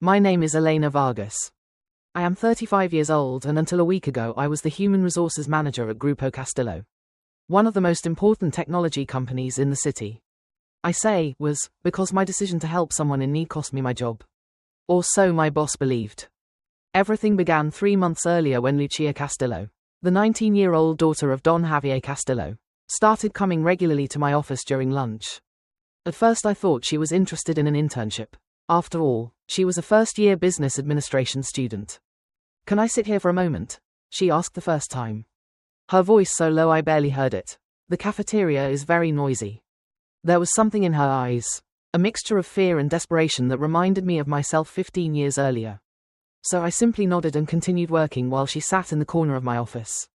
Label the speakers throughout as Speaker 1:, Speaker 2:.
Speaker 1: My name is Elena Vargas. I am 35 years old, and until a week ago I was the Human Resources Manager at Grupo Castillo, one of the most important technology companies in the city. I say was because my decision to help someone in need cost me my job. Or so my boss believed. Everything began 3 months earlier when Lucia Castillo, the 19-year-old daughter of Don Javier Castillo, started coming regularly to my office during lunch. At first I thought she was interested in an internship. After all, she was a first-year business administration student. "Can I sit here for a moment?" she asked the first time. Her voice so low I barely heard it. The cafeteria is very noisy. There was something in her eyes, a mixture of fear and desperation that reminded me of myself 15 years earlier. So I simply nodded and continued working while she sat in the corner of my office.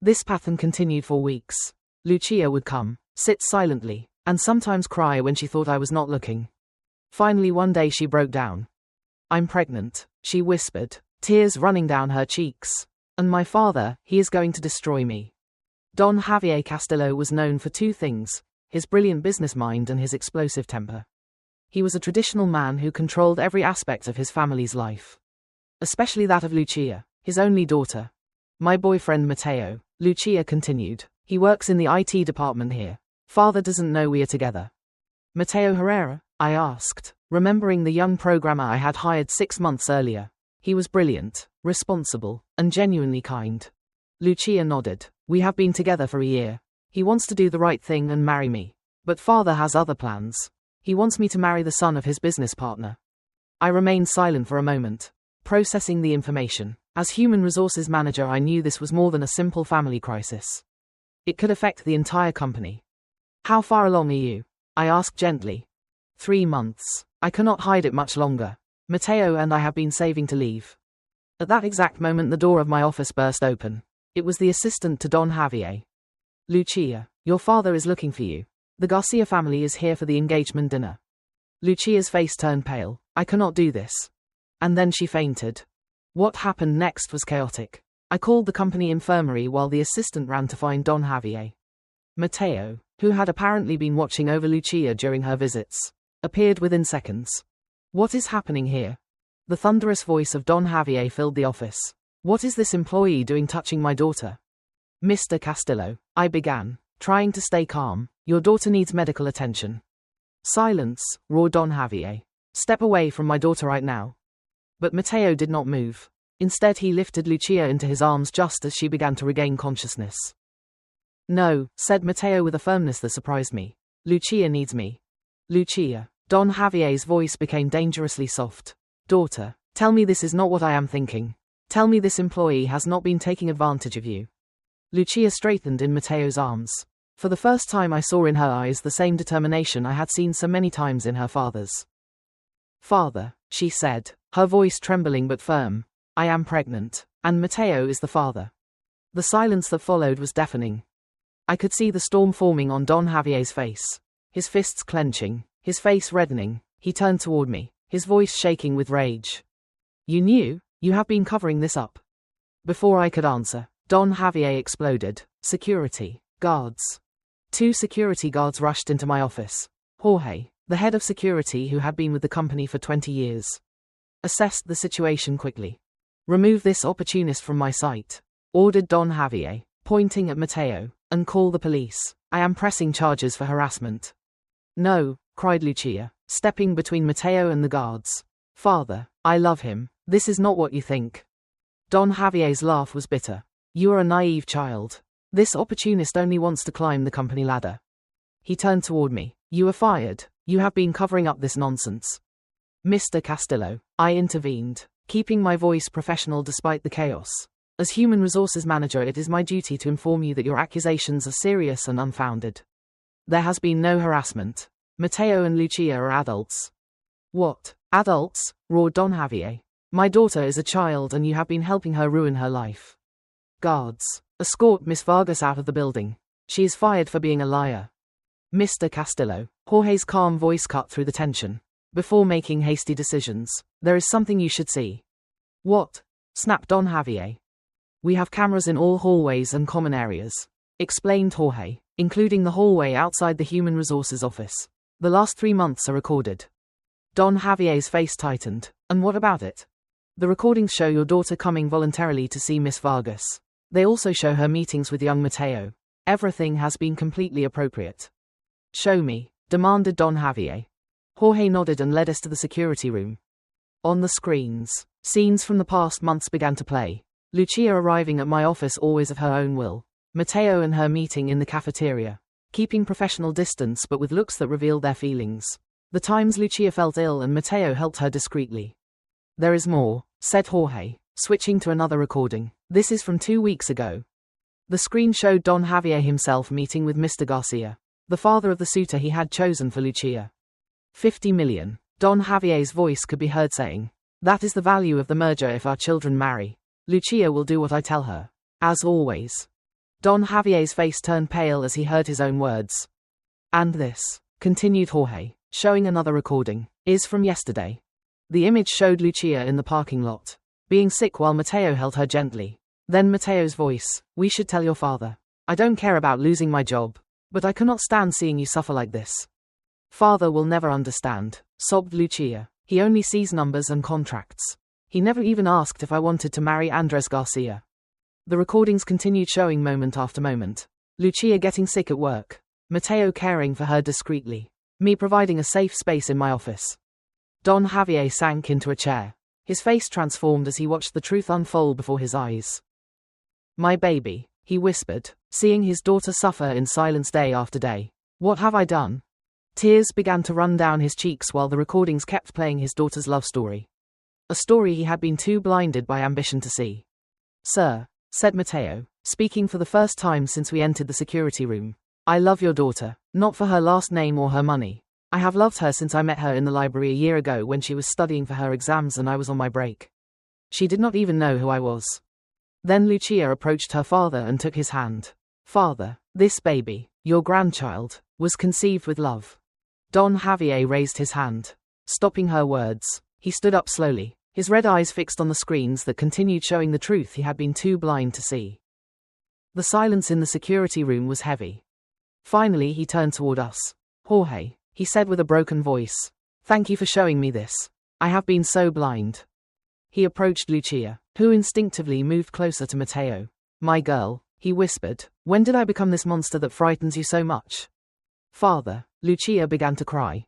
Speaker 1: This pattern continued for weeks. Lucia would come, sit silently, and sometimes cry when she thought I was not looking. Finally one day she broke down. "I'm pregnant," she whispered, tears running down her cheeks. "And my father, he is going to destroy me." Don Javier Castillo was known for two things: his brilliant business mind and his explosive temper. He was a traditional man who controlled every aspect of his family's life, especially that of Lucia, his only daughter. "My boyfriend Mateo," Lucia continued. "He works in the IT department here. Father doesn't know we are together." "Mateo Herrera?" I asked, remembering the young programmer I had hired 6 months earlier. "He was brilliant, responsible, and genuinely kind." Lucia nodded. "We have been together for a year. He wants to do the right thing and marry me. But father has other plans. He wants me to marry the son of his business partner." I remained silent for a moment, processing the information. As Human Resources Manager, I knew this was more than a simple family crisis. It could affect the entire company. "How far along are you?" I asked gently. 3 months. I cannot hide it much longer. Mateo and I have been saving to leave. At that exact moment the door of my office burst open. It was the assistant to Don Javier. "Lucia, your father is looking for you. The Garcia family is here for the engagement dinner." Lucia's face turned pale. "I cannot do this." And then she fainted. What happened next was chaotic. I called the company infirmary while the assistant ran to find Don Javier. Mateo, who had apparently been watching over Lucia during her visits, appeared within seconds. "What is happening here?" The thunderous voice of Don Javier filled the office. "What is this employee doing touching my daughter?" "Mr. Castillo," I began, trying to stay calm, "your daughter needs medical attention." "Silence," roared Don Javier. "Step away from my daughter right now." But Mateo did not move. Instead he lifted Lucia into his arms just as she began to regain consciousness. "No," said Mateo with a firmness that surprised me. "Lucia needs me." "Lucia." Don Javier's voice became dangerously soft. "Daughter, tell me this is not what I am thinking. Tell me this employee has not been taking advantage of you." Lucia straightened in Mateo's arms. For the first time I saw in her eyes the same determination I had seen so many times in her father's. "Father," she said, her voice trembling but firm, "I am pregnant, and Mateo is the father." The silence that followed was deafening. I could see the storm forming on Don Javier's face, his fists clenching, his face reddening. He turned toward me, his voice shaking with rage. "You knew? You have been covering this up." Before I could answer, Don Javier exploded. "Security guards." 2 security guards rushed into my office. Jorge, the head of security who had been with the company for 20 years, assessed the situation quickly. "Remove this opportunist from my sight," ordered Don Javier, pointing at Mateo, "and call the police. I am pressing charges for harassment." "No," cried Lucia, stepping between Mateo and the guards. "Father, I love him. This is not what you think." Don Javier's laugh was bitter. "You are a naive child. This opportunist only wants to climb the company ladder." He turned toward me. "You are fired. You have been covering up this nonsense." "Mr. Castillo," I intervened, keeping my voice professional despite the chaos. "As Human Resources Manager, it is my duty to inform you that your accusations are serious and unfounded. There has been no harassment. Mateo and Lucia are adults." "What? Adults?" roared Don Javier. "My daughter is a child and you have been helping her ruin her life." "Guards, escort Miss Vargas out of the building. She is fired for being a liar." "Mr. Castillo," Jorge's calm voice cut through the tension. "Before making hasty decisions, there is something you should see." "What?" snapped Don Javier. "We have cameras in all hallways and common areas," explained Jorge, "including the hallway outside the Human Resources office. The last 3 months are recorded." Don Javier's face tightened. And what about it? The recordings show your daughter coming voluntarily to see Miss Vargas. They also show her meetings with young Mateo. Everything has been completely appropriate. Show me, demanded Don Javier. Jorge nodded and led us to the security room. On the screens, scenes from the past months began to play. Lucia arriving at my office always of her own will. Mateo and her meeting in the cafeteria. Keeping professional distance but with looks that revealed their feelings. The times Lucia felt ill and Mateo helped her discreetly. There is more, said Jorge, switching to another recording. This is from 2 weeks ago. The screen showed Don Javier himself meeting with Mr. Garcia, the father of the suitor he had chosen for Lucia. 50 million. Don Javier's voice could be heard saying, that is the value of the merger if our children marry. Lucia will do what I tell her. As always. Don Javier's face turned pale as he heard his own words. And this, continued Jorge, showing another recording, is from yesterday. The image showed Lucia in the parking lot, being sick while Mateo held her gently. Then Mateo's voice, we should tell your father. I don't care about losing my job, but I cannot stand seeing you suffer like this. Father will never understand, sobbed Lucia. He only sees numbers and contracts. He never even asked if I wanted to marry Andres Garcia. The recordings continued showing moment after moment. Lucia getting sick at work. Mateo caring for her discreetly. Me providing a safe space in my office. Don Javier sank into a chair. His face transformed as he watched the truth unfold before his eyes. My baby, he whispered, seeing his daughter suffer in silence day after day. What have I done? Tears began to run down his cheeks while the recordings kept playing his daughter's love story. A story he had been too blinded by ambition to see. Sir, said Mateo, speaking for the first time since we entered the security room. I love your daughter, not for her last name or her money. I have loved her since I met her in the library a year ago when she was studying for her exams and I was on my break. She did not even know who I was. Then Lucia approached her father and took his hand. Father, this baby, your grandchild, was conceived with love. Don Javier raised his hand. Stopping her words, he stood up slowly, his red eyes fixed on the screens that continued showing the truth he had been too blind to see. The silence in the security room was heavy. Finally he turned toward us. Jorge, he said with a broken voice. Thank you for showing me this. I have been so blind. He approached Lucia, who instinctively moved closer to Mateo. My girl, he whispered, when did I become this monster that frightens you so much? Father, Lucia began to cry.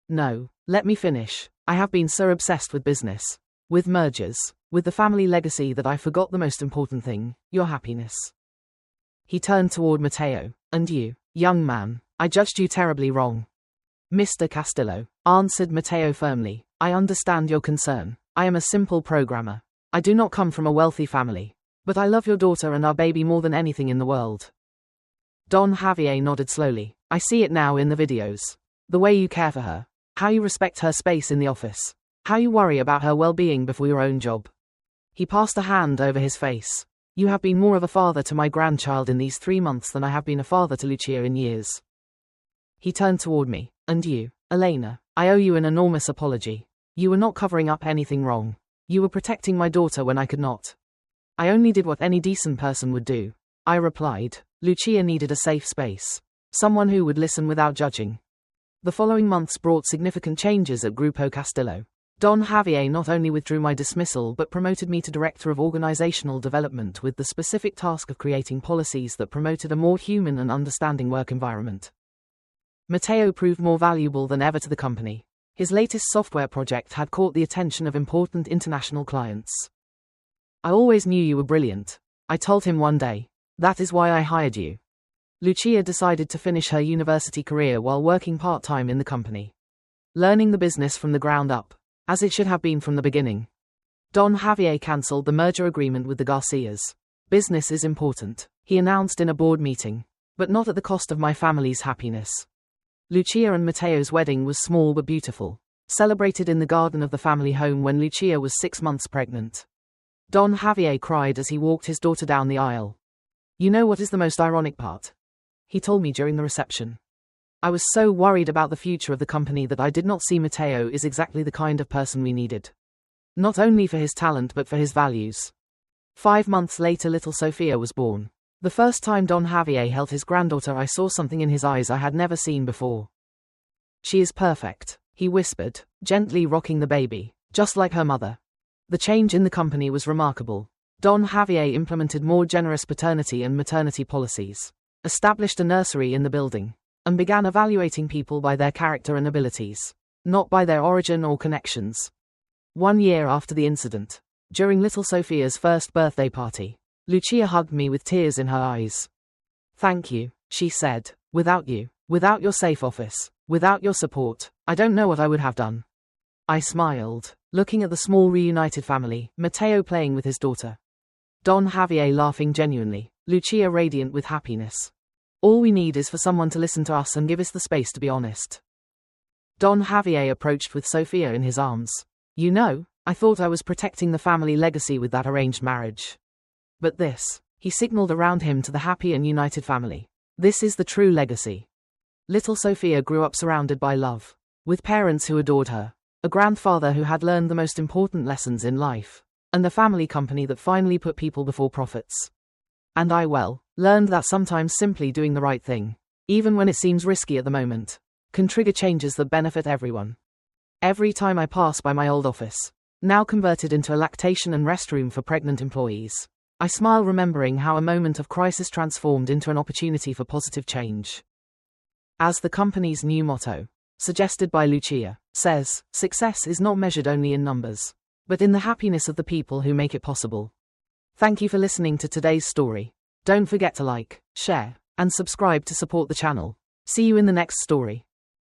Speaker 1: No, let me finish. I have been so obsessed with business, with mergers, with the family legacy that I forgot the most important thing, your happiness. He turned toward Mateo. And you, young man, I judged you terribly wrong. Mr. Castillo, answered Mateo firmly, I understand your concern. I am a simple programmer. I do not come from a wealthy family. But I love your daughter and our baby more than anything in the world. Don Javier nodded slowly. I see it now in the videos. The way you care for her. How you respect her space in the office. How you worry about her well-being before your own job. He passed a hand over his face. You have been more of a father to my grandchild in these 3 months than I have been a father to Lucia in years. He turned toward me. And you, Elena, I owe you an enormous apology. You were not covering up anything wrong. You were protecting my daughter when I could not. I only did what any decent person would do. I replied. Lucia needed a safe space. Someone who would listen without judging. The following months brought significant changes at Grupo Castillo. Don Javier not only withdrew my dismissal but promoted me to Director of Organizational Development with the specific task of creating policies that promoted a more human and understanding work environment. Mateo proved more valuable than ever to the company. His latest software project had caught the attention of important international clients. I always knew you were brilliant, I told him one day. That is why I hired you. Lucia decided to finish her university career while working part-time in the company. Learning the business from the ground up, as it should have been from the beginning. Don Javier cancelled the merger agreement with the Garcias. Business is important, he announced in a board meeting, but not at the cost of my family's happiness. Lucia and Mateo's wedding was small but beautiful, celebrated in the garden of the family home when Lucia was 6 months pregnant. Don Javier cried as he walked his daughter down the aisle. You know what is the most ironic part? He told me during the reception. I was so worried about the future of the company that I did not see Mateo is exactly the kind of person we needed. Not only for his talent but for his values. 5 months later little Sophia was born. The first time Don Javier held his granddaughter I saw something in his eyes I had never seen before. She is perfect, he whispered, gently rocking the baby, just like her mother. The change in the company was remarkable. Don Javier implemented more generous paternity and maternity policies, established a nursery in the building, and began evaluating people by their character and abilities, not by their origin or connections. 1 year after the incident, during little Sophia's first birthday party, Lucia hugged me with tears in her eyes. "Thank you," she said. "Without you, without your safe office, without your support, I don't know what I would have done." I smiled, looking at the small reunited family, Mateo playing with his daughter, Don Javier laughing genuinely, Lucia radiant with happiness. All we need is for someone to listen to us and give us the space to be honest. Don Javier approached with Sophia in his arms. "You know, I thought I was protecting the family legacy with that arranged marriage. But this," he signaled around him to the happy and united family. "This is the true legacy." Little Sophia grew up surrounded by love, with parents who adored her, a grandfather who had learned the most important lessons in life, and a family company that finally put people before profits. And I learned that sometimes simply doing the right thing, even when it seems risky at the moment, can trigger changes that benefit everyone. Every time I pass by my old office, now converted into a lactation and restroom for pregnant employees, I smile remembering how a moment of crisis transformed into an opportunity for positive change. As the company's new motto, suggested by Lucia, says, success is not measured only in numbers, but in the happiness of the people who make it possible. Thank you for listening to today's story. Don't forget to like, share, and subscribe to support the channel. See you in the next story.